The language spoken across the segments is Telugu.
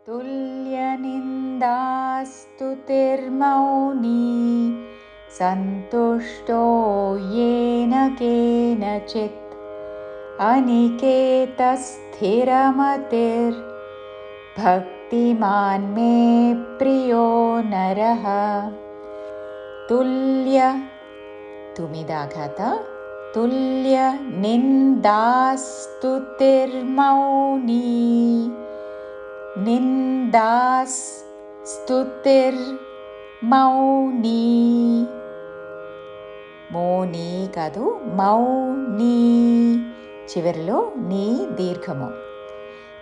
तुल्यनिन्दास्तुतिर्मौनी सन्तुष्टो येन केनचित् अनिकेतस्थिरमतिर्भक्तिमान् मे प्रियो नरः। तुल्य तुमिदाघात तुल्य निन्दास्तुतिर्मौनी निन्दास्तुतिर्मौनी మౌని కాదు మౌని చివరిలో నీ దీర్ఘము.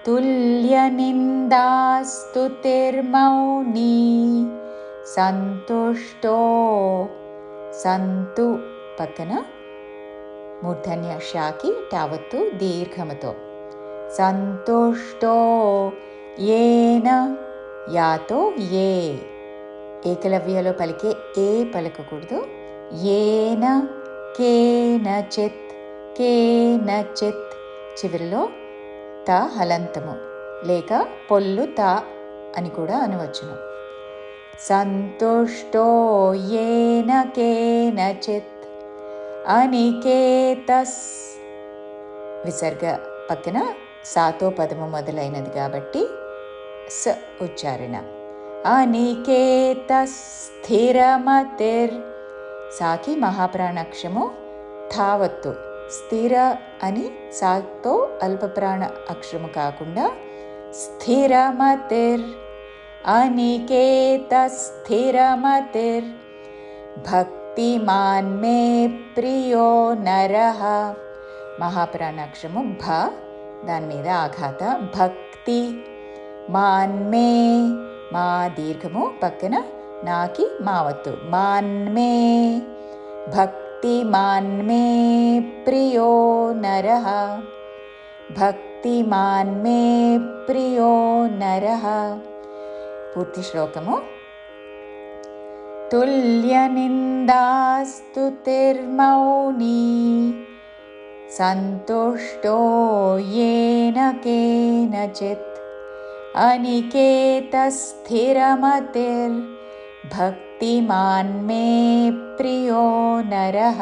తుల్య నిందాస్తుతిర్మౌని సంతుష్టో సంతు పక్కన మూర్ధన్య షాకి టావత్తు దీర్ఘముతో సంతుష్టో ఏన యాతో ఏ ఏకలవ్యలో పలికే ఏ పలకకూడదు. ఏన కేనచిత్ కేనచిత్ చివరిలో త హలంతము లేక పొల్లు త అని కూడా అనవచ్చును. సంతుష్టో ఏన కేనచిత్ అనికేతస్ విసర్గ పక్కన సాతో పదము మొదలైనది కాబట్టి స ఉచ్చారణ. అనికేతస్ స్థిరమతిర్ సాకి మహాప్రాణాక్షము ధావత్తు స్థిర అని సాతో అల్పప్రాణ అక్షరము కాకుండా స్థిరమతిర్ అనికేత స్థిరమతిర్ భక్తిమాన్ మే ప్రియో నరః. మహాప్రాణాక్షరము భ దాని మీద ఆఘాత భక్తి మాన్మే మా దీర్ఘము పక్కన నాకి మావత్తు మాన్మే భక్తి మాన్మే ప్రియో నరః భక్తి మాన్మే ప్రియో నరః. పూర్తి శ్లోకము. తుల్య నిందాస్తుతిర్మౌని సంతుష్టో యేన కేనచిత్ అనికేతస్థిరమతిర్ భక్తిమాన్ మే ప్రియో నరః.